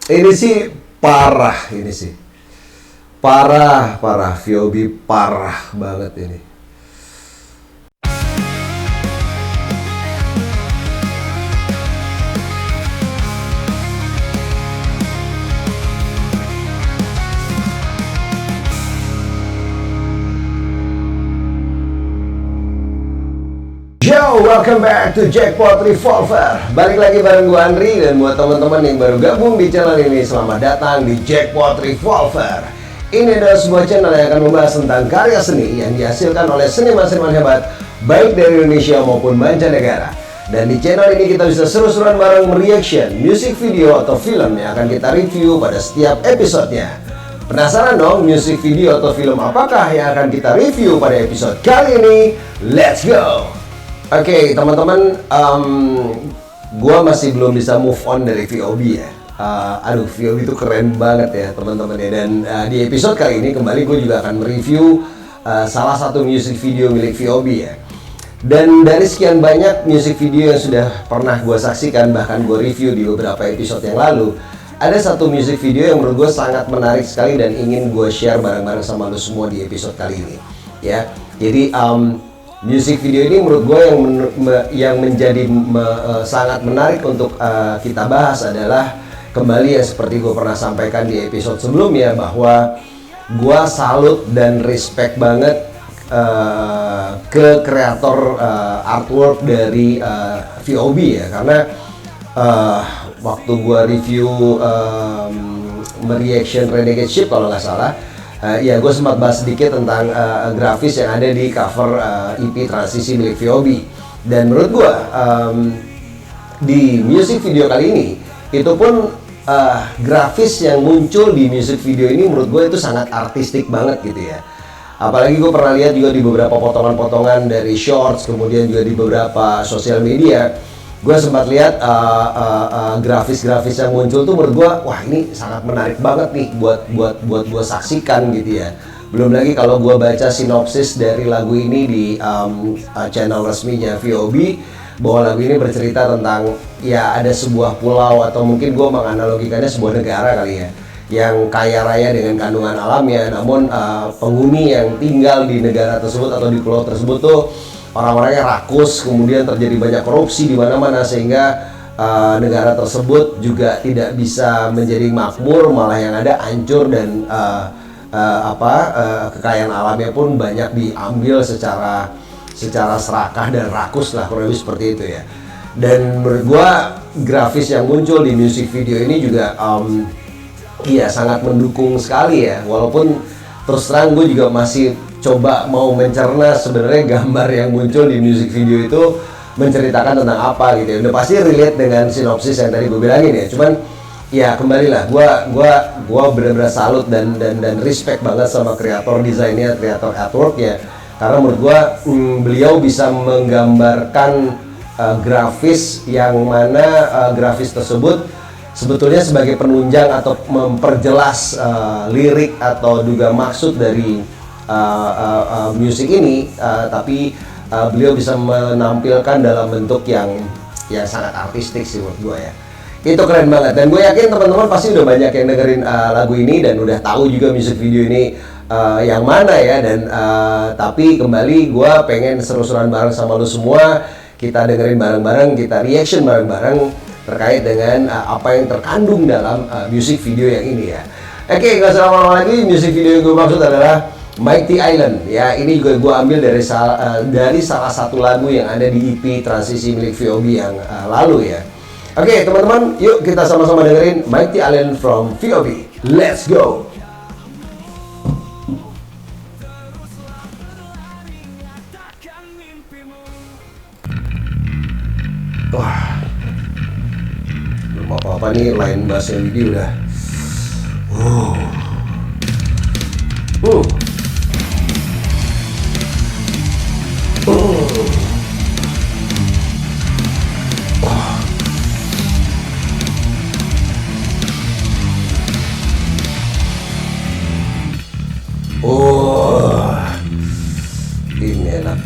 Ini sih parah, ini sih parah, VOB parah banget ini. Yo, welcome back to Jackpot Revolver. Balik lagi bareng gue Andri, dan buat teman-teman yang baru gabung di channel ini, selamat datang di Jackpot Revolver. Ini adalah sebuah channel yang akan membahas tentang karya seni yang dihasilkan oleh seniman-seniman hebat, baik dari Indonesia maupun mancanegara. Dan di channel ini kita bisa seru-seruan bareng mereaction music video atau film yang akan kita review pada setiap episodenya. Penasaran dong music video atau film apakah yang akan kita review pada episode kali ini? Let's go! Oke, teman-teman, gue masih belum bisa move on dari VOB ya. VOB itu keren banget ya teman-teman ya. Dan di episode kali ini kembali gue juga akan mereview salah satu music video milik VOB ya. Dan dari sekian banyak music video yang sudah pernah gue saksikan, bahkan gue review di beberapa episode yang lalu, ada satu music video yang menurut gue sangat menarik sekali dan ingin gue share bareng-bareng sama lo semua di episode kali ini ya. Jadi music video ini menurut gue yang menjadi sangat menarik untuk kita bahas adalah kembali yang seperti gue pernah sampaikan di episode sebelumnya, bahwa gue salut dan respect banget ke kreator artwork dari VOB ya, karena waktu gue review mereaction Renegade Ship kalau nggak salah, ya gue sempat bahas sedikit tentang grafis yang ada di cover EP transisi milik VOB. Dan menurut gue di music video kali ini itu pun grafis yang muncul di music video ini menurut gue itu sangat artistik banget gitu ya. Apalagi gue pernah lihat juga di beberapa potongan-potongan dari shorts, kemudian juga di beberapa sosial media, gue sempat lihat grafis-grafis yang muncul tuh menurut gue, wah ini sangat menarik banget nih buat gue saksikan gitu ya. Belum lagi kalau gue baca sinopsis dari lagu ini di channel resminya VOB, bahwa lagu ini bercerita tentang ya ada sebuah pulau, atau mungkin gue menganalogikannya sebuah negara kali ya, yang kaya raya dengan kandungan alamnya, namun penghuni yang tinggal di negara tersebut atau di pulau tersebut tuh orang-orangnya rakus, kemudian terjadi banyak korupsi di mana-mana, sehingga negara tersebut juga tidak bisa menjadi makmur, malah yang ada hancur, dan kekayaan alamnya pun banyak diambil secara serakah dan rakus lah, kurang lebih seperti itu ya. Dan menurut gua grafis yang muncul di music video ini juga iya sangat mendukung sekali ya, walaupun terus terang gue juga masih coba mau mencerna sebenarnya gambar yang muncul di music video itu menceritakan tentang apa gitu ya. Udah pasti relate dengan sinopsis yang tadi gue bilangin ya, cuman ya kembalilah gue benar-benar salut dan respect banget sama kreator desainnya, kreator artworknya, karena menurut gue beliau bisa menggambarkan grafis yang mana grafis tersebut sebetulnya sebagai penunjang atau memperjelas lirik atau juga maksud dari musik ini, tapi beliau bisa menampilkan dalam bentuk yang sangat artistik sih menurut gue ya. Itu keren banget, dan gue yakin teman-teman pasti udah banyak yang dengerin lagu ini dan udah tahu juga music video ini yang mana ya. Dan tapi kembali gue pengen seru-seruan bareng sama lu semua, kita dengerin bareng-bareng, kita reaction bareng-bareng terkait dengan apa yang terkandung dalam music video yang ini ya. Oke, nggak usah lama-lama lagi, music video yang gue maksud adalah Mighty Island ya. Ini juga gue ambil dari salah satu lagu yang ada di EP transisi milik VOB yang lalu ya. Oke teman-teman, yuk kita sama-sama dengerin Mighty Island from VOB. Let's go! Wah, belum apa-apa nih, line bassnya Widi udah ini enak.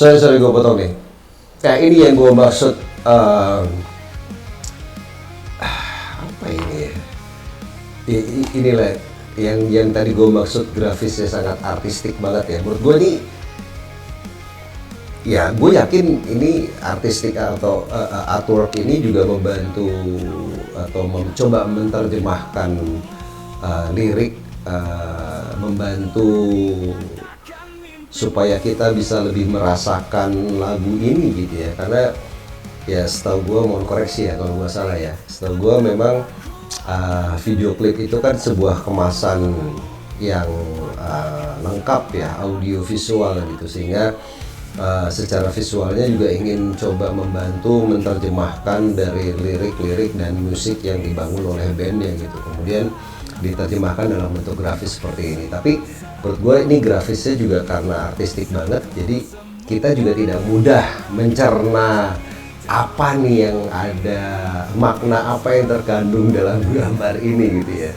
Sorry gue potong nih. Nah ini yang gue maksud apa ini ya? Inilah yang tadi gue maksud grafisnya sangat artistik banget ya. Menurut gue nih, ya gue yakin ini artistik atau artwork ini juga membantu atau mencoba menerjemahkan lirik, membantu supaya kita bisa lebih merasakan lagu ini gitu ya. Karena ya setahu gue, mohon koreksi ya kalau nggak salah ya, setahu gue memang video klip itu kan sebuah kemasan yang lengkap ya, audio visual gitu, sehingga secara visualnya juga ingin coba membantu menerjemahkan dari lirik-lirik dan musik yang dibangun oleh bandnya gitu, kemudian diterjemahkan dalam bentuk grafis seperti ini. Tapi menurut gue ini grafisnya juga karena artistik banget, jadi kita juga tidak mudah mencerna apa nih yang ada, makna apa yang terkandung dalam gambar ini gitu ya.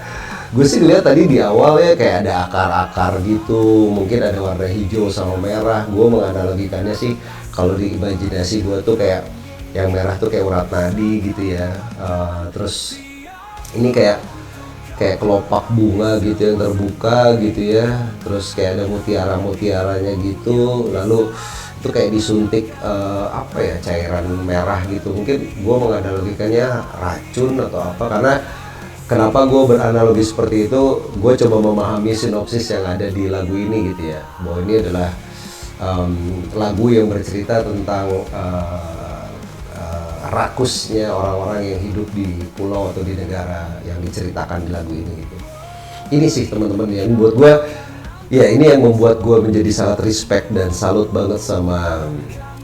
Gue sih lihat tadi di awal ya kayak ada akar-akar gitu, mungkin ada warna hijau sama merah. Gue menganalogikannya sih kalau di imajinasi gue tuh kayak yang merah tuh kayak urat nadi gitu ya. Terus ini kayak kelopak bunga gitu yang terbuka gitu ya, terus kayak ada mutiara-mutiaranya gitu, lalu itu kayak disuntik apa ya, cairan merah gitu. Mungkin gue menganalogikannya racun atau apa, karena kenapa gue beranalogi seperti itu, gue coba memahami sinopsis yang ada di lagu ini gitu ya, bahwa ini adalah lagu yang bercerita tentang rakusnya orang-orang yang hidup di pulau atau di negara yang diceritakan di lagu ini gitu. Ini sih teman-teman yang buat gue, ya ini yang membuat gue menjadi sangat respect dan salut banget sama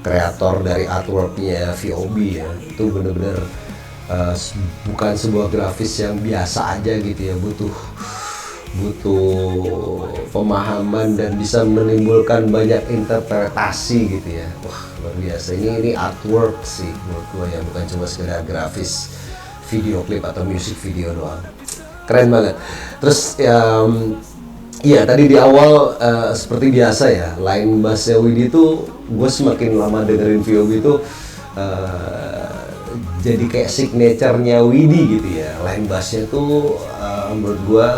kreator dari artworknya VOB ya. Itu bener-bener bukan sebuah grafis yang biasa aja gitu ya, butuh pemahaman dan bisa menimbulkan banyak interpretasi gitu ya. Wah luar biasa, ini artwork sih menurut gue ya, bukan cuma sekedar grafis video klip atau music video doang. Keren banget. Terus iya tadi di awal seperti biasa ya, line bassnya Widi tuh gue semakin lama dengerin VOB itu jadi kayak signature-nya Widi gitu ya. Line bassnya tuh menurut gue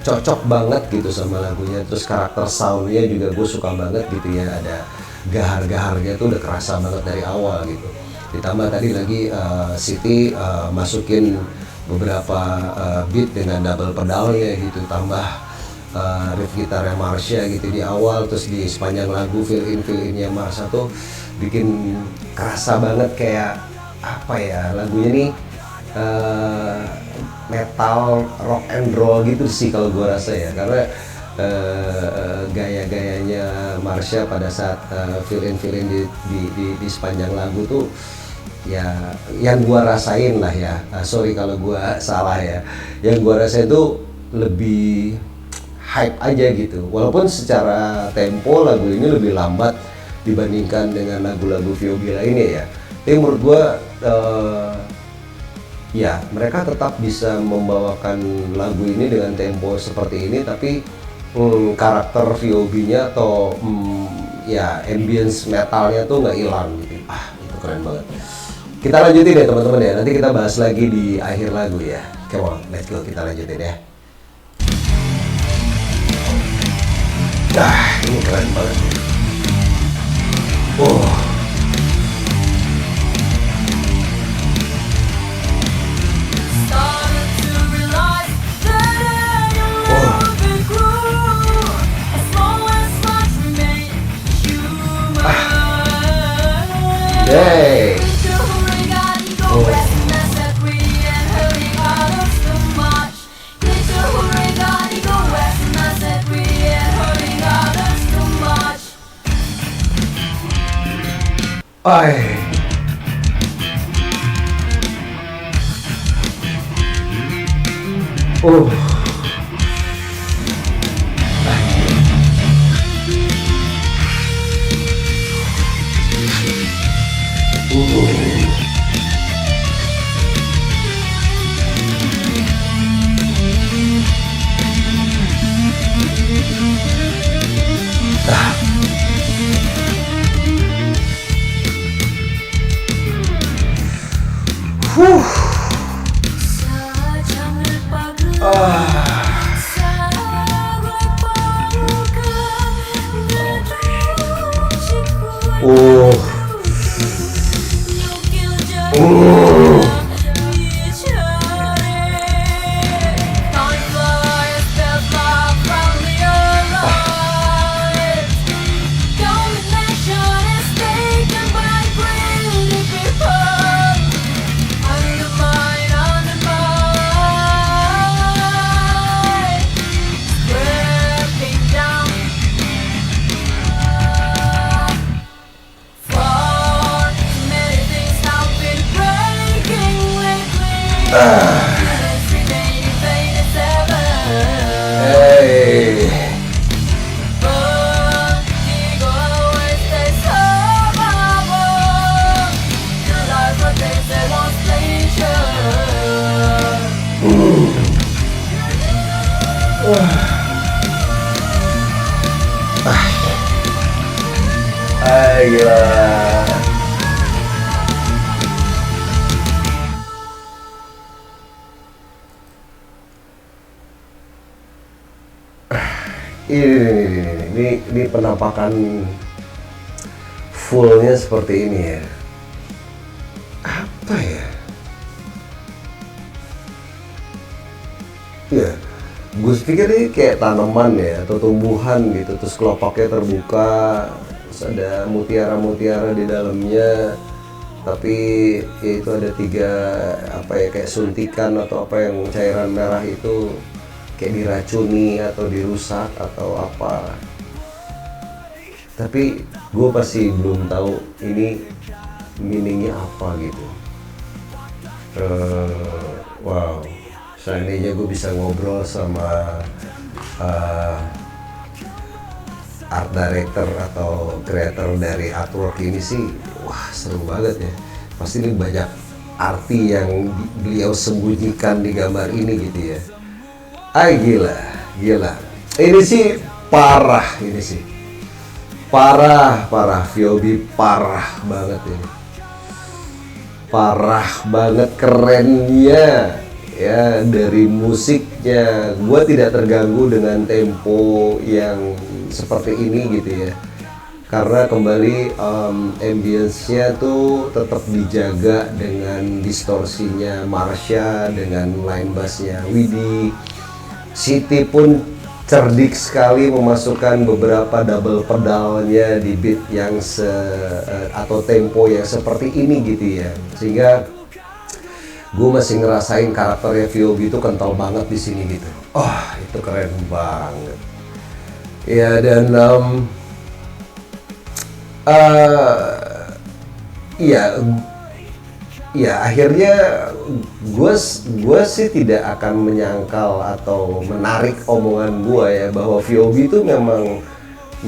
cocok banget gitu sama lagunya. Terus karakter soundnya juga gue suka banget gitu ya, ada gahar-gaharnya tuh udah kerasa banget dari awal gitu. Ditambah tadi lagi Siti masukin beberapa beat dengan double pedalnya gitu, tambah riff gitarnya Marsha gitu di awal, terus di sepanjang lagu fill-in-nya Marsha tuh bikin kerasa banget kayak apa ya, lagunya nih metal rock and roll gitu sih kalau gue rasa ya, karena gaya-gayanya Marsha pada saat fill-in di sepanjang lagu tuh ya yang gue rasain lah ya, sorry kalau gue salah ya, yang gue rasain tuh lebih hype aja gitu, walaupun secara tempo lagu ini lebih lambat dibandingkan dengan lagu-lagu VOB lainnya ya. Tapi menurut gue ya mereka tetap bisa membawakan lagu ini dengan tempo seperti ini, tapi karakter VOB-nya atau ya ambience metalnya tuh nggak hilang gitu. Itu keren banget. Kita lanjutin ya teman-teman ya, nanti kita bahas lagi di akhir lagu ya. Come on, let's go, kita lanjutin ya. Ini keren banget. Ay. Oh. Gila. Ini penampakan fullnya seperti ini ya. Apa ya? Ya, gue pikir ini kayak tanaman ya atau tumbuhan gitu, terus kelopaknya terbuka, terus ada mutiara-mutiara di dalamnya, tapi ya itu ada 3 apa ya, kayak suntikan atau apa yang cairan merah itu kayak diracuni atau dirusak atau apa. Tapi gue pasti belum tahu ini meaningnya apa gitu. Wow, seandainya gue bisa ngobrol sama art director atau creator dari artwork ini sih, wah seru banget ya. Pasti ini banyak arti yang beliau sembunyikan di gambar ini gitu ya. Gila. Ini sih parah, ini sih. Parah. VOB parah banget ini. Parah banget, kerennya. Ya, dari musiknya. Gua tidak terganggu dengan tempo yang seperti ini gitu ya. Karena kembali ambience-nya tuh tetap dijaga dengan distorsinya Marsha, dengan line bass-nya Widi. Siti pun cerdik sekali memasukkan beberapa double pedalnya di beat yang atau tempo yang seperti ini gitu ya, sehingga gue masih ngerasain karakternya VOB itu kental banget di sini gitu. Itu keren banget ya. Dan ya akhirnya gue sih tidak akan menyangkal atau menarik omongan gue ya, bahwa VOB itu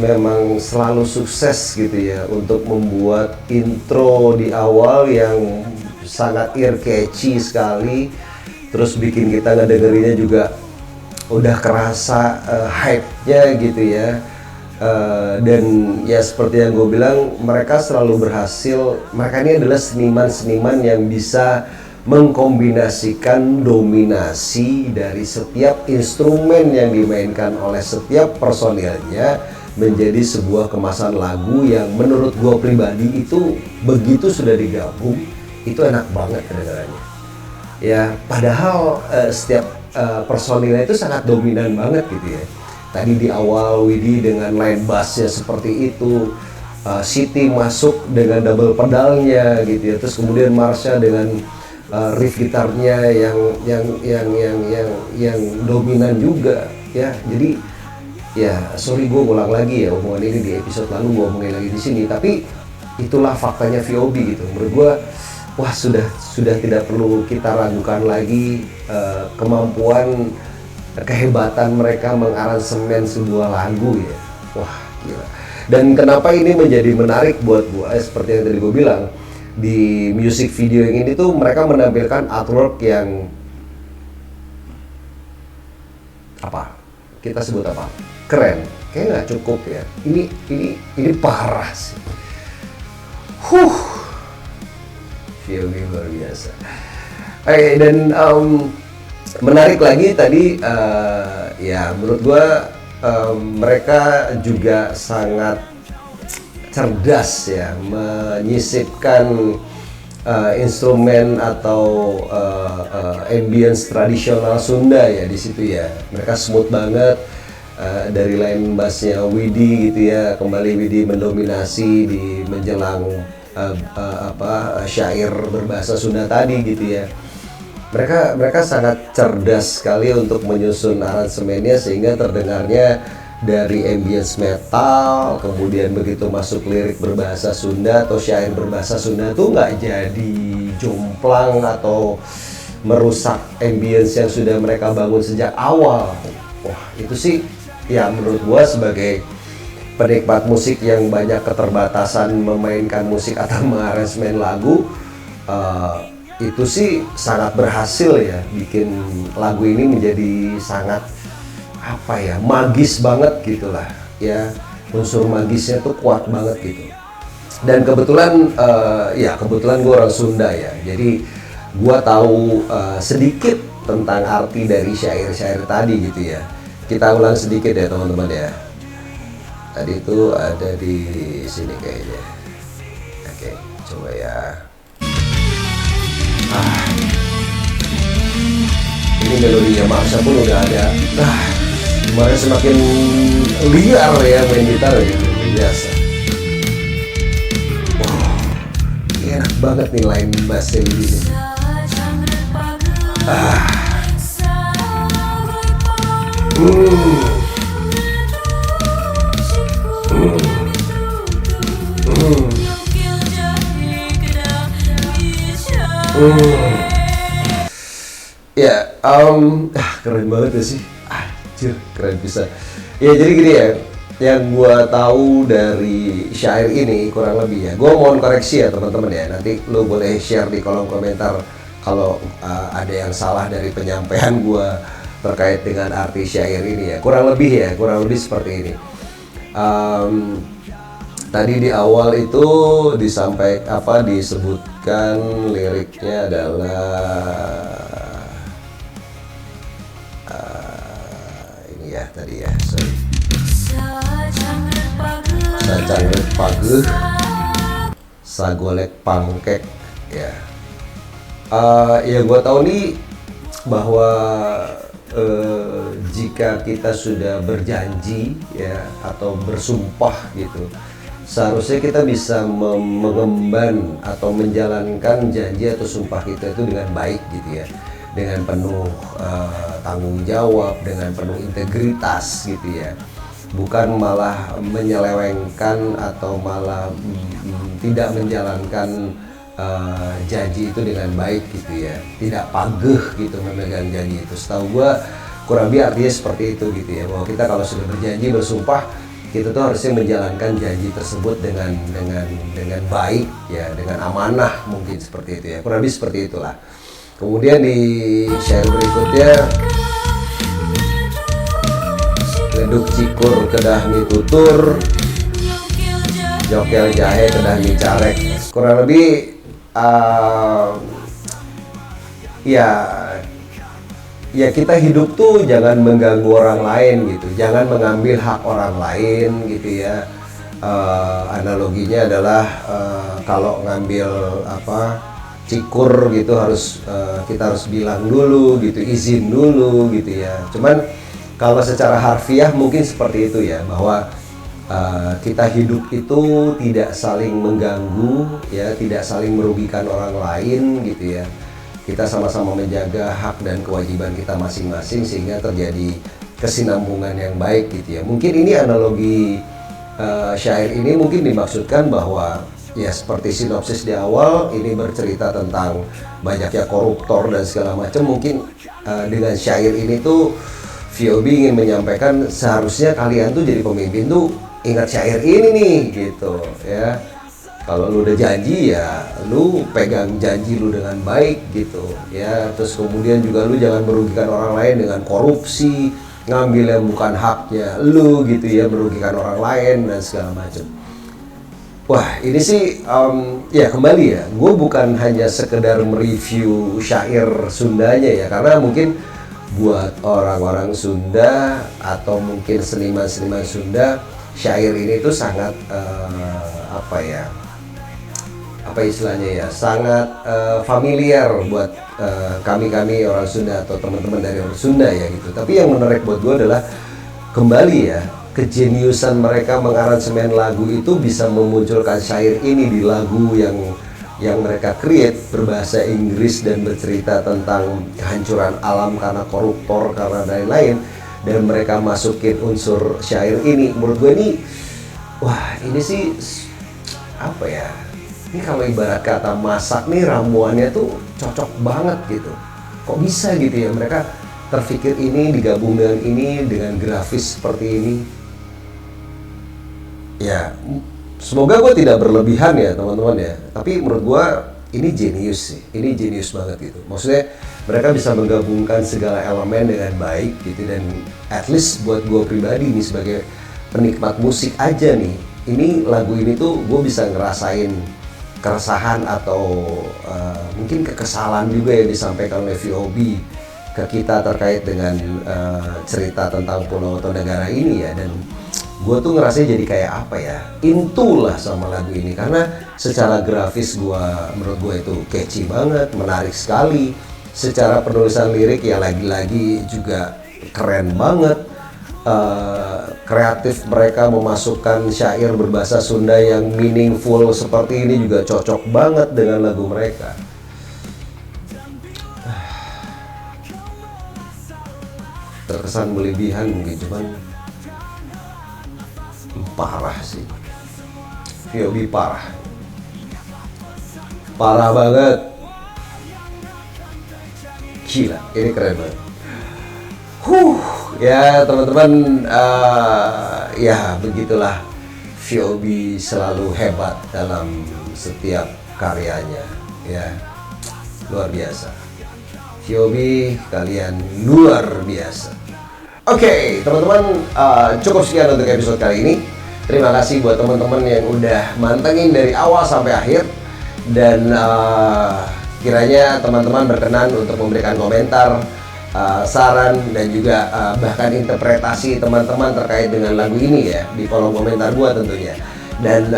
memang selalu sukses gitu ya untuk membuat intro di awal yang sangat ear catchy sekali, terus bikin kita ngedengerinnya juga udah kerasa hype-nya gitu ya. Dan ya seperti yang gue bilang, mereka selalu berhasil, mereka ini adalah seniman-seniman yang bisa mengkombinasikan dominasi dari setiap instrumen yang dimainkan oleh setiap personilnya menjadi sebuah kemasan lagu yang menurut gue pribadi itu begitu sudah digabung, itu enak banget kedengarannya ya. Padahal setiap personilnya itu sangat dominan banget gitu ya. Tadi di awal Widi dengan line bassnya seperti itu, Siti masuk dengan double pedalnya gitu ya, terus kemudian Marsha dengan riff gitarnya yang dominan juga ya. Jadi ya sorry gue ulang lagi ya omongan ini di episode lalu gue omongin lagi di sini, tapi itulah faktanya VOB gitu. Menurut gue, wah sudah tidak perlu kita ragukan lagi kemampuan, kehebatan mereka mengaransemen sebuah lagu ya. Wah gila. Dan kenapa ini menjadi menarik buat gue, seperti yang tadi gue bilang, di music video yang ini tuh mereka menampilkan artwork yang apa? Kita sebut apa? Keren. Kayaknya nggak cukup ya. Ini parah sih. VOB luar biasa. Oke, dan menarik lagi tadi ya menurut gua mereka juga sangat cerdas ya menyisipkan instrumen atau ambience tradisional Sunda ya di situ ya. Mereka smooth banget, dari line bassnya Widi gitu ya, kembali Widi mendominasi di menjelang syair berbahasa Sunda tadi gitu ya. Mereka sangat cerdas sekali untuk menyusun aransemennya sehingga terdengarnya dari ambience metal, kemudian begitu masuk lirik berbahasa Sunda atau syair berbahasa Sunda tuh nggak jadi jomplang atau merusak ambience yang sudah mereka bangun sejak awal. Wah itu sih ya menurut gua sebagai penikmat musik yang banyak keterbatasan memainkan musik atau mengaransemen lagu, itu sih sangat berhasil ya bikin lagu ini menjadi sangat apa ya, magis banget gitulah ya, unsur magisnya tuh kuat banget gitu. Dan kebetulan kebetulan gue orang Sunda ya, jadi gue tahu sedikit tentang arti dari syair-syair tadi gitu ya. Kita ulang sedikit ya teman-teman ya. Tadi itu ada di sini kayaknya. Oke, coba ya. Ini melodinya Marsha pun udah ada. Kemarin semakin liar ya main gitar gitu, biasa. Wow, enak banget nih line bassnya ini. Ya, keren banget ya sih. Anjir, keren bisa. Ya jadi gini ya, yang gua tahu dari syair ini kurang lebih ya. Gua mohon koreksi ya teman-teman ya. Nanti lo boleh share di kolom komentar kalau ada yang salah dari penyampaian gua terkait dengan arti syair ini ya. Kurang lebih seperti ini. Tadi di awal itu disebutkan liriknya adalah ini ya tadi ya, sorry. Sacangret pageuh, sagolek pangkek ya. Ya gue tahu nih bahwa jika kita sudah berjanji ya atau bersumpah gitu, seharusnya kita bisa mengemban atau menjalankan janji atau sumpah kita itu dengan baik gitu ya, dengan penuh tanggung jawab, dengan penuh integritas gitu ya, bukan malah menyelewengkan atau malah tidak menjalankan janji itu dengan baik gitu ya, tidak pageh gitu memegang janji itu. Setahu gua kurang lebih artinya seperti itu gitu ya, bahwa kita kalau sudah berjanji bersumpah, kita tuh harusnya menjalankan janji tersebut dengan baik ya, dengan amanah, mungkin seperti itu ya, kurang lebih seperti itulah. Kemudian di syair berikutnya, leduk cikur kedah mi tutur, jokel jahe kedah mi carek. Kurang lebih ya kita hidup tuh jangan mengganggu orang lain gitu, jangan mengambil hak orang lain gitu ya. Analoginya adalah kalau ngambil cikur gitu kita harus bilang dulu gitu, izin dulu gitu ya. Cuman kalau secara harfiah mungkin seperti itu ya, bahwa kita hidup itu tidak saling mengganggu ya, tidak saling merugikan orang lain gitu ya. Kita sama-sama menjaga hak dan kewajiban kita masing-masing sehingga terjadi kesinambungan yang baik gitu ya. Mungkin ini analogi syair ini mungkin dimaksudkan bahwa ya seperti sinopsis di awal, ini bercerita tentang banyaknya koruptor dan segala macam. Mungkin dengan syair ini tuh VOB ingin menyampaikan seharusnya kalian tuh jadi pemimpin tuh ingat syair ini nih gitu ya. Kalau lu udah janji ya lu pegang janji lu dengan baik gitu ya. Terus kemudian juga lu jangan merugikan orang lain dengan korupsi, ngambil yang bukan haknya lu gitu ya, merugikan orang lain dan segala macam. Wah ini sih ya kembali ya, gue bukan hanya sekedar mereview syair Sundanya ya, karena mungkin buat orang-orang Sunda atau mungkin seniman-seniman Sunda, syair ini tuh sangat apa istilahnya ya, sangat familiar buat kami orang Sunda atau teman-teman dari orang Sunda ya gitu. Tapi yang menarik buat gue adalah kembali ya, kejeniusan mereka mengaransemen lagu itu bisa memunculkan syair ini di lagu yang mereka create berbahasa Inggris dan bercerita tentang kehancuran alam karena koruptor, karena lain-lain, dan mereka masukin unsur syair ini. Menurut gue ini, wah ini sih apa ya, ini kalau ibarat kata masak nih, ramuannya tuh cocok banget gitu. Kok bisa gitu ya mereka terpikir ini digabung dengan ini, dengan grafis seperti ini. Ya semoga gue tidak berlebihan ya teman-teman ya, tapi menurut gue ini jenius sih, ini jenius banget gitu. Maksudnya mereka bisa menggabungkan segala elemen dengan baik gitu, dan at least buat gue pribadi nih sebagai penikmat musik aja nih, ini lagu ini tuh gue bisa ngerasain keresahan atau mungkin kekesalan juga yang disampaikan oleh VOB ke kita terkait dengan cerita tentang Pulau atau negara ini ya. Dan gue tuh ngerasanya jadi kayak apa ya, into lah sama lagu ini, karena secara grafis menurut gue itu catchy banget, menarik sekali. Secara penulisan lirik ya lagi-lagi juga keren banget. Kreatif mereka memasukkan syair berbahasa Sunda yang meaningful seperti ini juga cocok banget dengan lagu mereka. Terkesan berlebihan mungkin, cuman parah sih. VOB parah banget, gila, ini keren banget. Ya teman-teman, ya begitulah, VOB selalu hebat dalam setiap karyanya ya, luar biasa. VOB kalian luar biasa. Oke, teman-teman, cukup sekian untuk episode kali ini. Terima kasih buat teman-teman yang udah mantengin dari awal sampai akhir, dan kiranya teman-teman berkenan untuk memberikan komentar, saran, dan juga bahkan interpretasi teman-teman terkait dengan lagu ini ya di kolom komentar gua tentunya. Dan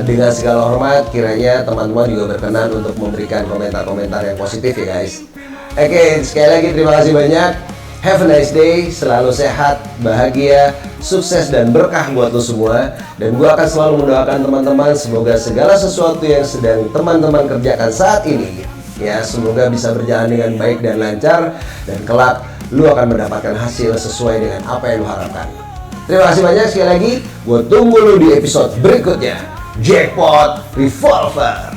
dengan segala hormat, kiranya teman-teman juga berkenan untuk memberikan komentar-komentar yang positif ya guys. Oke, sekali lagi terima kasih banyak. Have a nice day, selalu sehat, bahagia, sukses dan berkah buat lo semua. Dan gue akan selalu mendoakan teman-teman semoga segala sesuatu yang sedang teman-teman kerjakan saat ini ya, semoga bisa berjalan dengan baik dan lancar, dan kelak lu akan mendapatkan hasil sesuai dengan apa yang lu harapkan. Terima kasih banyak sekali lagi. Gue tunggu lu di episode berikutnya. Jackpot Revolver.